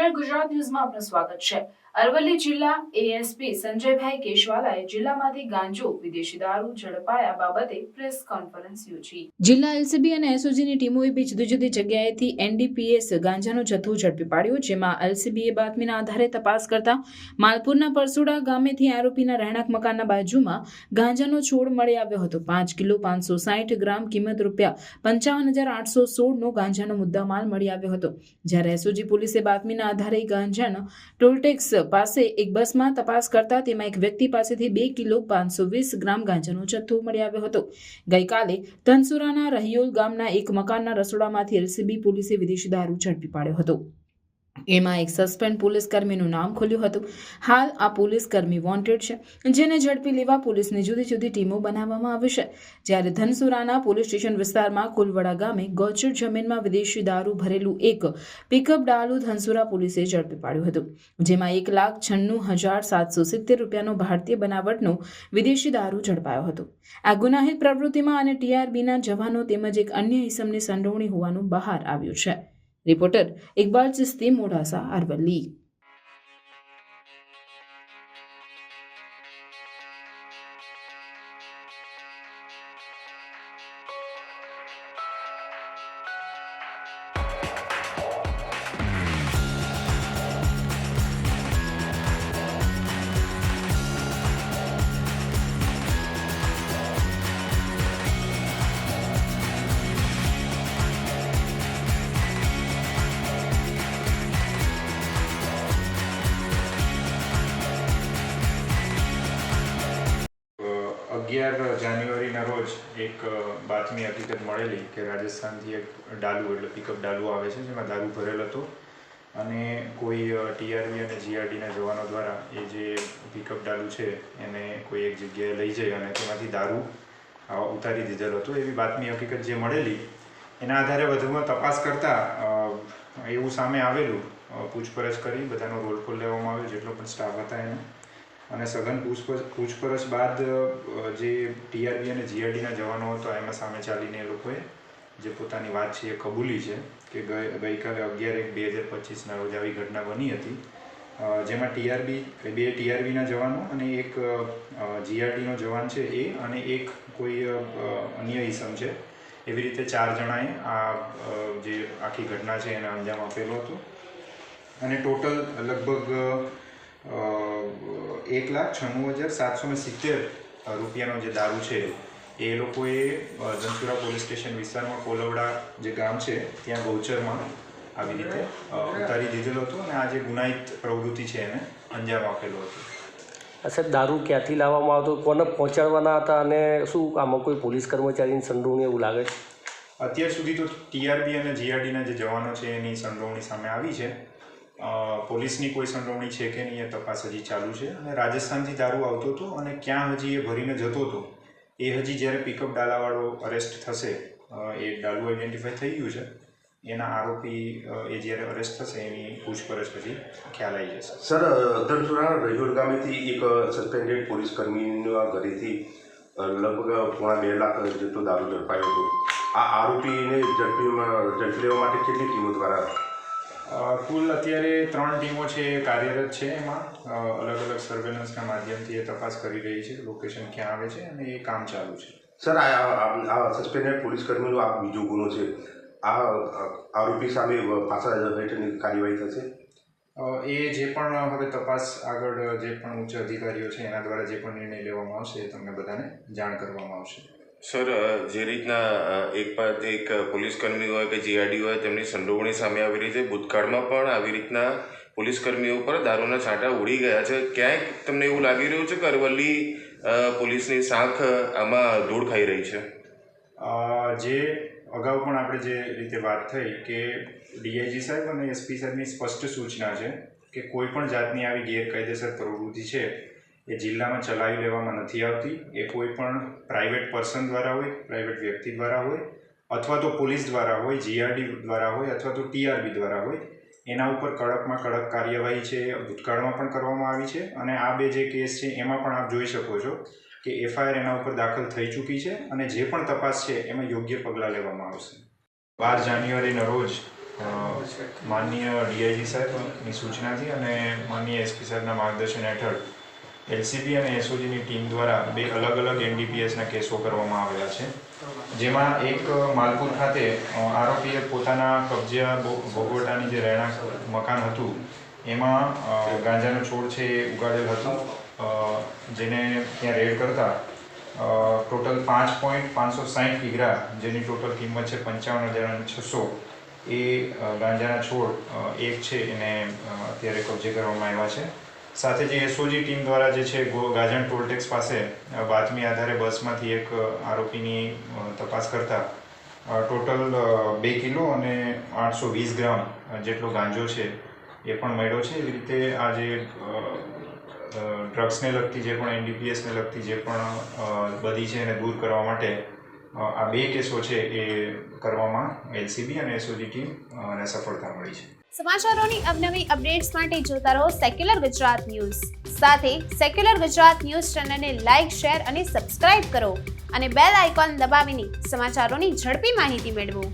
નમસ્કાર, ગુજરાત ન્યૂઝમાં આપનું સ્વાગત છે। અરવલ્લી જિલ્લા એએસપી સંજયભાઈ કેશવાલાએ જિલ્લામાંથી ગાંજો વિદેશી દારૂ ઝડપાયા બાબતે પ્રેસ કોન્ફરન્સ યોજી। જિલ્લા એલસીબી અને એસઓજીની ટીમોએ બી જુદી જુદી જગ્યાએથી એનડીપીએસ ગાંજાનો જથ્થો ઝડપી પાડ્યો, જેમાં એલસીબીએ બાતમીના આધારે તપાસ કરતા માલપુરના પરસુડા ગામેથી આરોપીના રહેણાંક મકાનના બાજુમાં ગાંજાનો છોડ મળી આવ્યો હતો। 5 કિલો 560 ગ્રામ કિંમત ₹55,816નો ગાંજાનો મુદ્દામાલ મળી આવ્યો હતો। જ્યારે એસઓજી પોલીસે બાતમીના આધારે ગાંજાનો ટોલટેક્સ પાસે એક બસમાં તપાસ કરતા તેમાં એક વ્યક્તિ પાસેથી 2 કિલો 520 ગ્રામ ગાંજાનો જથ્થો મળી આવ્યો હતો। ગઈકાલે ધનસુરાના રહિયોલ ગામના એક મકાનના રસોડામાંથી એલસીબી પોલીસે વિદેશી દારૂ ઝડપી પાડ્યો હતો। એમાં એક સસ્પેન્ડ પોલીસકર્મીનું નામ ખુલ્યું હતું। હાલ આ પોલીસકર્મી વોન્ટેડ છે, જેને ઝડપી લેવા પોલીસની જુદી જુદી ટીમો બનાવવામાં આવી છે। જ્યારે ધનસુરાના પોલીસ સ્ટેશન વિસ્તારમાં કુલવડા ગામે ગૌચર જમીનમાં વિદેશી દારૂ ભરેલું એક પિકઅપ ડાલુ ધનસુરા પોલીસે ઝડપી પાડ્યું હતું, જેમાં ₹1,96,770નો ભારતીય બનાવટનો વિદેશી દારૂ ઝડપાયો હતો। આ ગુનાહિત પ્રવૃત્તિમાં અને ટીઆરબીના જવાનો તેમજ એક અન્ય ઇસમની સંડોવણી હોવાનું બહાર આવ્યું છે। रिपोर्टर इकबाल चिश्ती, मोडासा, अरवली। જાન્યુઆરીના રોજ એક બાતમી હકીકત મળેલી કે રાજસ્થાનથી એક ડાલુ એટલે પિકઅપ ડાલુ આવે છે, જેમાં દારૂ ભરેલ હતો અને કોઈ ટીઆરબી અને જીઆરડીના જવાનો દ્વારા એ જે પિકઅપ ડાલુ છે એને કોઈ એક જગ્યાએ લઈ જઈ અને તેમાંથી દારૂ ઉતારી દીધેલો હતો। એવી બાતમી હકીકત જે મળેલી એના આધારે વધુમાં તપાસ કરતાં એવું સામે આવેલું, પૂછપરછ કરી બધાનો રોલ કોલ લેવામાં આવ્યો, જેટલો પણ સ્ટાફ હતા એનો, અને સઘન પૂછપરછ બાદ જે ટીઆરબી અને જીઆરડીના જવાનો હતો એમાં સામે ચાલીને એ લોકોએ જે પોતાની વાત છે એ કબૂલી છે કે ગઈકાલે 11/1/2025ના રોજ આવી ઘટના બની હતી, જેમાં બે ટીઆરબીના જવાનો અને એક જીઆરડીનો જવાન છે એ અને એક કોઈ અન્ય ઈસમ છે, એવી રીતે 4 જણાએ આ જે આખી ઘટના છે એને અંજામ આપેલો હતો। અને ટોટલ લગભગ ₹1,96,770 જે દારૂ છે એ લોકોએ ધનસુરા પોલીસ સ્ટેશન વિસ્તારમાં કોલવડા જે ગામ છે ત્યાં ગૌચરમાં આવી રીતે ઉતારી દીધેલો હતો અને આ જે ગુનાહિત પ્રવૃત્તિ છે એને અંજામ આપેલો હતો। સાહેબ, દારૂ ક્યાંથી લાવવામાં આવતો, કોને પહોંચાડવાના હતા અને શું આમાં કોઈ પોલીસ કર્મચારીની સંડોવણી એવું લાગે છે? અત્યાર સુધી તો ટીઆરબી અને જીઆરડીના જે જવાનો છે એની સંડોવણી સામે આવી છે। પોલીસની કોઈ સંડોવણી છે કે નહીં એ તપાસ હજી ચાલુ છે અને રાજસ્થાનથી દારૂ આવતો હતો અને ક્યાં હજી એ ભરીને જતો હતો એ હજી જ્યારે પિકઅપ ડાલાવાળો અરેસ્ટ થશે, એ ડાલુ આઈડેન્ટિફાઈ થઈ ગયું છે, એના આરોપી એ જ્યારે અરેસ્ટ થશે એની પૂછપરછ પછી ખ્યાલ આવી જશે। સર, ધનસુરા રહિયોલ ગામેથી એક સસ્પેન્ડેડ પોલીસ કર્મીના ઘરેથી લગભગ ₹2.5 લાખ જેટલો દારૂ ઝડપાયો હતો। આ આરોપીને ઝડપી લેવા માટે કેટલી ટીમો દ્વારા? કુલ અત્યારે 3 ટીમો છે એ કાર્યરત છે, એમાં અલગ અલગ સર્વેલન્સના માધ્યમથી એ તપાસ કરી રહી છે, લોકેશન ક્યાં આવે છે અને એ કામ ચાલુ છે। સર, આ સસ્પેન્ડેડ પોલીસ કર્મીનો આ બીજો ગુનો છે, આ આરોપી સામે પાછા હેઠળની કાર્યવાહી થશે? એ જે પણ હવે તપાસ આગળ જે પણ ઉચ્ચ અધિકારીઓ છે એના દ્વારા જે પણ નિર્ણય લેવામાં આવશે એ તમને બધાને જાણ કરવામાં આવશે। સર, જે રીતના એક પોલીસકર્મી હોય કે જીઆરડી હોય તેમની સંડોવણી સામે આવી રહી છે, ભૂતકાળમાં પણ આવી રીતના પોલીસકર્મીઓ પર દારૂના છાંટા ઉડી ગયા છે, ક્યાંક તમને એવું લાગી રહ્યું છે કે અરવલ્લી પોલીસની શાખ આમાં ધૂળ ખાઈ રહી છે? જે અગાઉ પણ આપણે જે રીતે વાત થઈ કે ડીઆઈજી સાહેબ અને એસપી સાહેબની સ્પષ્ટ સૂચના છે કે કોઈ પણ જાતની આવી ગેરકાયદેસર પ્રવૃત્તિ છે એ જિલ્લામાં ચલાવી લેવામાં નથી આવતી। એ કોઈ પણ પ્રાઇવેટ પર્સન દ્વારા હોય, પ્રાઇવેટ વ્યક્તિ દ્વારા હોય, અથવા તો પોલીસ દ્વારા હોય, જીઆરડી દ્વારા હોય, અથવા તો ટીઆરબી દ્વારા હોય, એના ઉપર કડકમાં કડક કાર્યવાહી છે ભૂતકાળમાં પણ કરવામાં આવી છે અને આ બે જે કેસ છે એમાં પણ આપ જોઈ શકો છો કે એફઆઈઆર એના ઉપર દાખલ થઈ ચૂકી છે અને જે પણ તપાસ છે એમાં યોગ્ય પગલાં લેવામાં આવશે। 12 જાન્યુઆરીના રોજ માનનીય ડીઆઈજી સાહેબની સૂચનાથી અને માનનીય એસપી સાહેબના માર્ગદર્શન હેઠળ એલસીબી અને એસઓજીની ટીમ દ્વારા 2 અલગ અલગ એનડીપીએસના કેસો કરવામાં આવેલા છે, જેમાં એક માલપુર ખાતે આરોપીએ પોતાના કબજિયા ભોગવટાની જે રહેણાંક મકાન હતું એમાં ગાંજાનો છોડ છે એ ઉગાડેલ હતું, જેને ત્યાં રેડ કરતા ટોટલ 5.560 કિગ્રા, જેની ટોટલ કિંમત છે 55,600, એ ગાંજાના છોડ એક છે એને અત્યારે કબજે કરવામાં આવ્યા છે. સાથે જે એસઓજી ટીમ દ્વારા જે છે ગાજણ ટોલટેક્સ પાસે બાતમી આધારે બસમાંથી એક આરોપીની તપાસ કરતા ટોટલ 2 કિલો અને 820 ગ્રામ જેટલો ગાંજો છે એ પણ મળ્યો છે. એવી રીતે આ જે ડ્રગ્સને લગતી જે પણ એનડીપીએસને લગતી જે પણ બધી છે એને દૂર કરવા માટે આ 2 કેસો છે એ કરવામાં એલસીબી અને એસઓજી ટીમને સફળતા મળી છે. સમાચારોની અવનવી અપડેટ્સ માટે જોતા રહો સેક્યુલર ગુજરાત ન્યૂઝ. સાથે સેક્યુલર ગુજરાત ન્યૂઝ ચેનલને લાઇક, શેર અને સબસ્ક્રાઇબ કરો અને બેલ આઇકોન દબાવીને સમાચારોની ઝડપી માહિતી મેળવો.